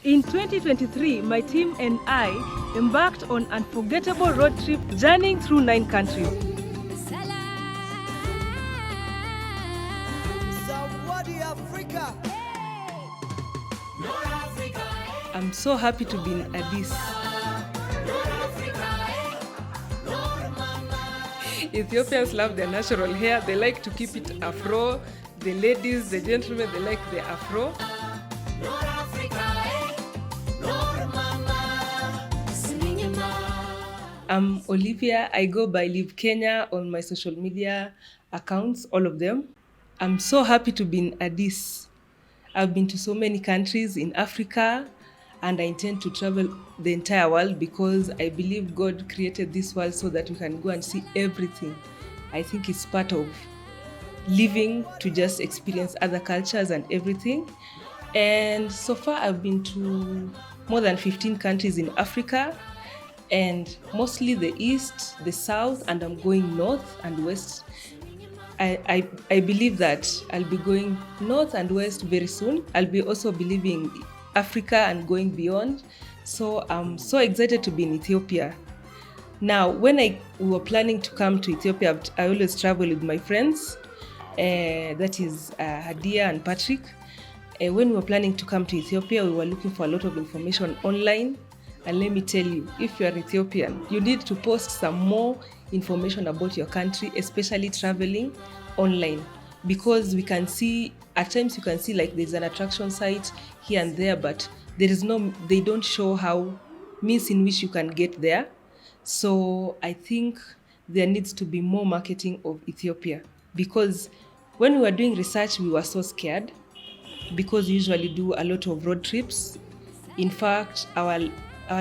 In 2023, my team and I embarked on unforgettable road trip journeying through 9 countries. I'm so happy to be in Addis. Ethiopians love their natural hair. They like to keep it afro. The ladies, the gentlemen, they like the afro. I'm Olivia. I go by Live Kenya on my social media accounts, all of them. I'm so happy to be in Addis. I've been to so many countries in Africa, and I intend to travel the entire world because I believe God created this world so that we can go and see everything. I think it's part of living to just experience other cultures and everything. And so far I've been to more than 15 countries in Africa, and mostly the east, the south, and I'm going north and west. I believe that I'll be going north and west very soon. I'll be also believing Africa and going beyond. So I'm so excited to be in Ethiopia. Now, when we were planning to come to Ethiopia, I always travel with my friends, that is Hadia and Patrick. When we were planning to come to Ethiopia, we were looking for a lot of information online. And let me tell you, if you are Ethiopian, you need to post some more information about your country, especially traveling online, because we can see, at times you can see like there's an attraction site here and there, but they don't show how means in which you can get there. So I think there needs to be more marketing of Ethiopia, because when we were doing research, we were so scared because we usually do a lot of road trips. In fact, our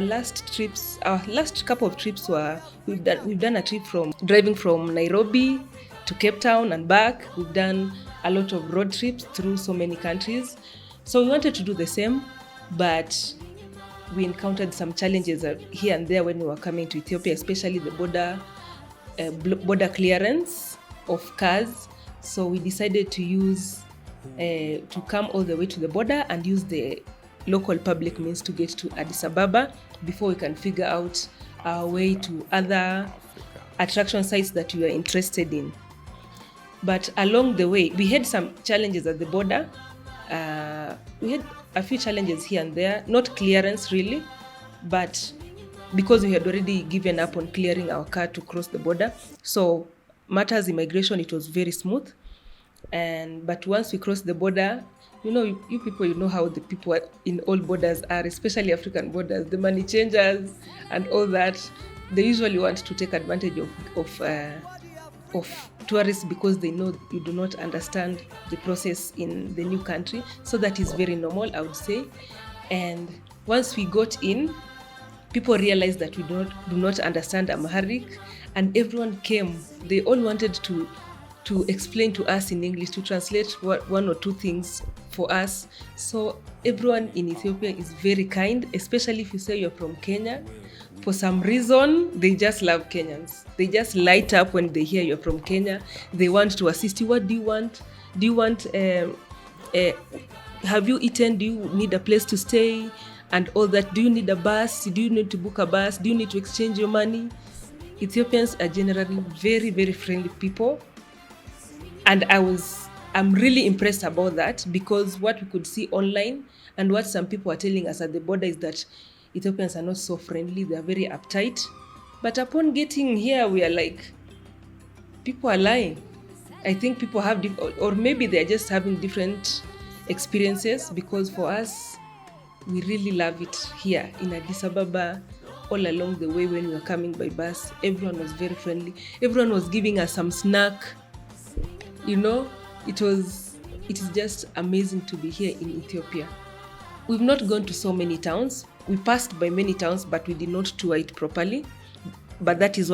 last couple of trips were, we've done a trip driving from Nairobi to Cape Town and back. We've done a lot of road trips through so many countries. So we wanted to do the same, but we encountered some challenges here and there when we were coming to Ethiopia, especially the border clearance of cars. So we decided to come all the way to the border and use the local public means to get to Addis Ababa before we can figure out our way to other attraction sites that we are interested in. But along the way, we had some challenges at the border. We had a few challenges here and there, not clearance really, but because we had already given up on clearing our car to cross the border. So matters immigration, it was very smooth. But once we crossed the border, you people, you know how the people in all borders are, especially African borders, the money changers and all that. They usually want to take advantage of tourists because they know you do not understand the process in the new country. So that is very normal, I would say. And once we got in, people realized that we do not understand Amharic, and everyone came. They all wanted to explain to us in English, to translate one or two things for us. So everyone in Ethiopia is very kind, especially if you say you're from Kenya. For some reason, they just love Kenyans. They just light up when they hear you're from Kenya. They want to assist you. What do you want? Do you want, have you eaten? Do you need a place to stay? And all that. Do you need a bus? Do you need to book a bus? Do you need to exchange your money? Ethiopians are generally very, very friendly people. And I'm really impressed about that, because what we could see online and what some people are telling us at the border is that Ethiopians are not so friendly. They are very uptight. But upon getting here, we are like, people are lying. I think people have, or maybe they're just having different experiences, because for us, we really love it here in Addis Ababa. All along the way when we were coming by bus, everyone was very friendly. Everyone was giving us some snack. It is just amazing to be here in Ethiopia. We've not gone to so many towns. We passed by many towns, but we did not tour it properly. But that is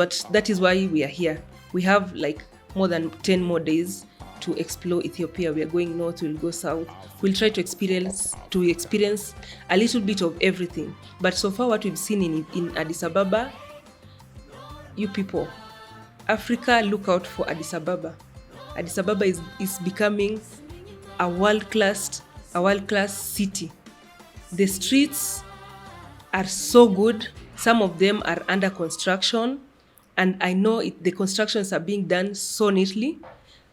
why we are here. We have like more than 10 more days to explore Ethiopia. We are going north, we'll go south. We'll try to experience a little bit of everything. But so far what we've seen in Addis Ababa, you people, Africa, look out for Addis Ababa. Addis Ababa is becoming a world-class city. The streets are so good. Some of them are under construction, and I know the constructions are being done so neatly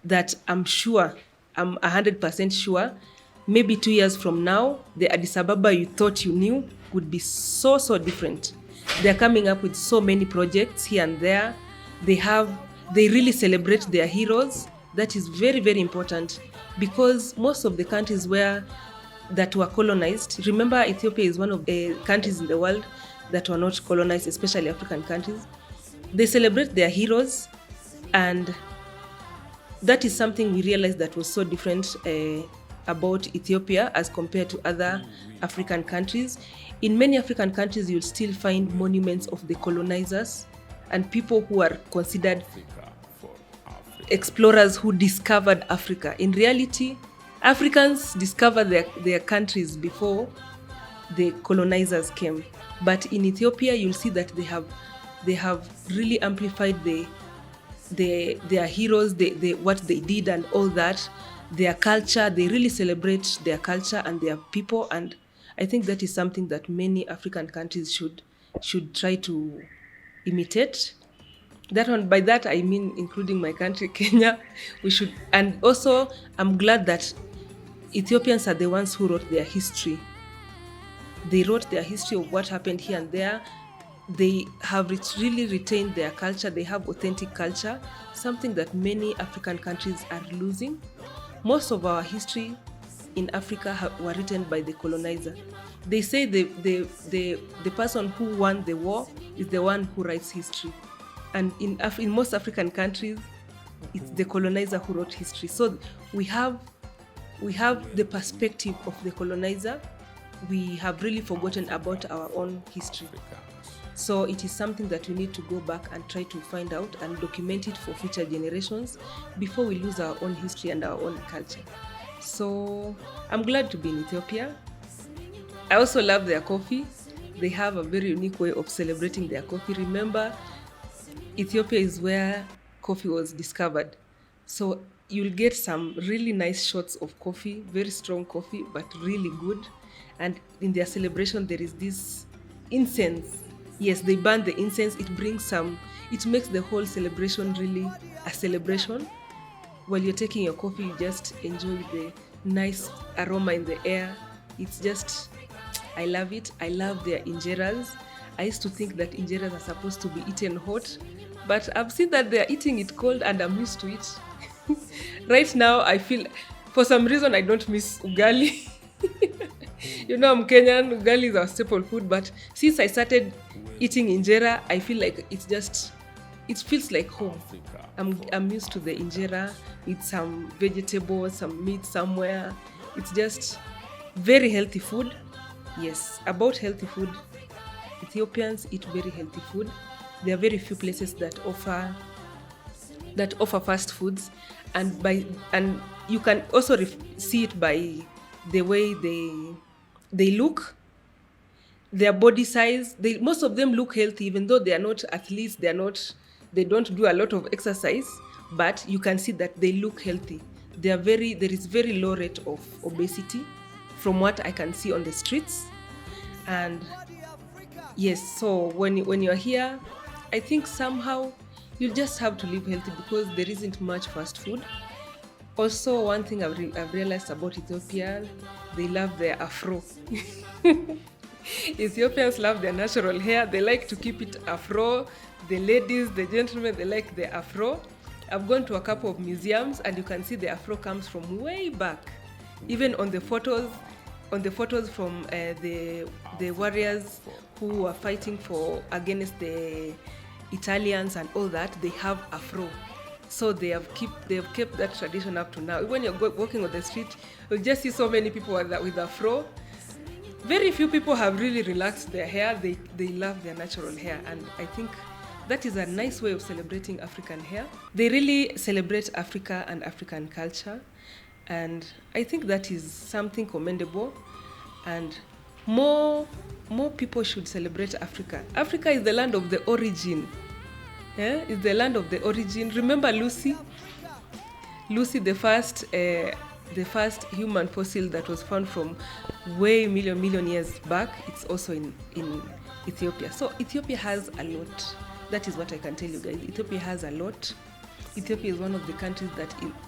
that I'm 100% sure, maybe 2 years from now, the Addis Ababa you thought you knew would be so, so different. They're coming up with so many projects here and there. They really celebrate their heroes. That is very, very important, because most of the countries that were colonized. Remember, Ethiopia is one of the countries in the world that were not colonized, especially African countries. They celebrate their heroes, and that is something we realized that was so different about Ethiopia as compared to other African countries. In many African countries, you'll still find monuments of the colonizers and people who are considered explorers who discovered Africa. In reality, Africans discovered their countries before the colonizers came. But in Ethiopia, you'll see that they have really amplified their heroes, what they did and all that, their culture. They really celebrate their culture and their people, and I think that is something that many African countries should try to imitate. That one, by that I mean including my country, Kenya. We should, and also I'm glad that Ethiopians are the ones who wrote their history. They wrote their history of what happened here and there. They have really retained their culture. They have authentic culture, something that many African countries are losing. Most of our history in Africa were written by the colonizer. They say the person who won the war is the one who writes history. And in most African countries, it's the colonizer who wrote history. So we have the perspective of the colonizer. We have really forgotten about our own history. So it is something that we need to go back and try to find out and document it for future generations before we lose our own history and our own culture. So I'm glad to be in Ethiopia. I also love their coffee. They have a very unique way of celebrating their coffee. Remember, Ethiopia is where coffee was discovered. So you'll get some really nice shots of coffee, very strong coffee, but really good. And in their celebration, there is this incense. Yes, they burn the incense. It makes the whole celebration really a celebration. While you're taking your coffee, you just enjoy the nice aroma in the air. It's just, I love it. I love their injeras. I used to think that injeras are supposed to be eaten hot, but I've seen that they're eating it cold and I'm used to it. Right now, I feel, for some reason, I don't miss ugali. You know, I'm Kenyan, ugali is our staple food, but since I started eating injera, I feel like it feels like home. I'm used to the injera with some vegetables, some meat somewhere. It's just very healthy food. Yes, about healthy food, Ethiopians eat very healthy food. There are very few places that offer fast foods, and you can also see it by the way they look, their body size. Most of them look healthy, even though they are not athletes. They don't do a lot of exercise, but you can see that they look healthy. There is very low rate of obesity from what I can see on the streets. And yes, so when you're here, I think somehow you just have to live healthy because there isn't much fast food. Also, one thing I've realized about Ethiopia, they love their afro. Ethiopians love their natural hair. They like to keep it afro. The ladies, the gentlemen, they like the afro. I've gone to a couple of museums and you can see the afro comes from way back. Even on the photos from the warriors who were fighting against the Italians and all that, they have afro. So they have kept that tradition up to now. When you're walking on the street, you'll just see so many people with afro. Very few people have really relaxed their hair. They love their natural hair, and I think that is a nice way of celebrating African hair. They really celebrate Africa and African culture, and I think that is something commendable, and more people should celebrate Africa. Africa is the land of the origin. Yeah? It's the land of the origin. Remember Lucy the first the first human fossil that was found from way million years back, it's also in Ethiopia. So Ethiopia has a lot. That is what I can tell you guys. Ethiopia has a lot. Ethiopia is one of the countries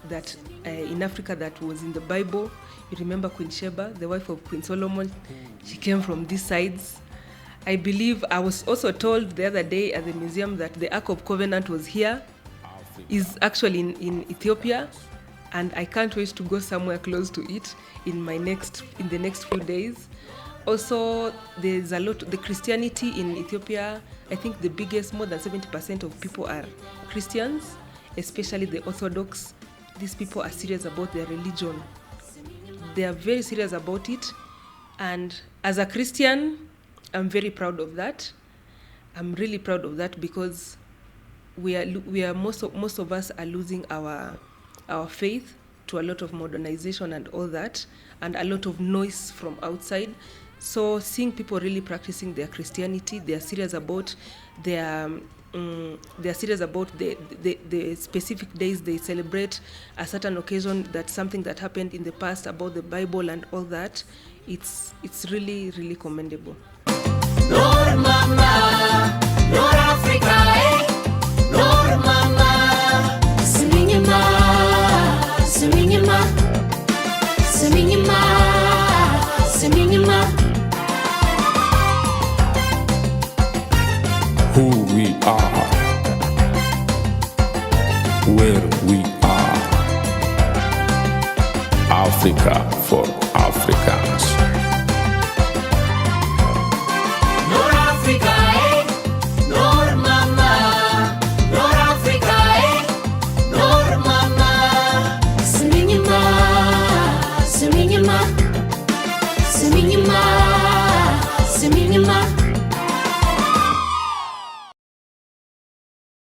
that in Africa that was in the Bible. You remember Queen Sheba, the wife of Queen Solomon? She came from these sides. I believe I was also told the other day at the museum that the Ark of Covenant was here, is actually in Ethiopia, and I can't wait to go somewhere close to it in the next few days. Also, there's a lot, the Christianity in Ethiopia, I think the biggest, more than 70% of people are Christians, especially the Orthodox. These people are serious about their religion. They are very serious about it. And as a Christian, I'm very proud of that. I'm really proud of that because we are most of us are losing our faith to a lot of modernization and all that, and a lot of noise from outside. So seeing people really practicing their Christianity, they are serious about the specific days they celebrate, a certain occasion, that's something that happened in the past about the Bible and all that. It's really, really commendable. Lord Mama, Lord Africa, Lord Mama, Siminyama, Siminyama, Siminyama, Siminyama. Who we are, where we are, Africa for Africans. Lord Africa, Lord Mama, Lord Africa, Lord Mama, Siminyama, Siminyama, Siminyama, Siminyama.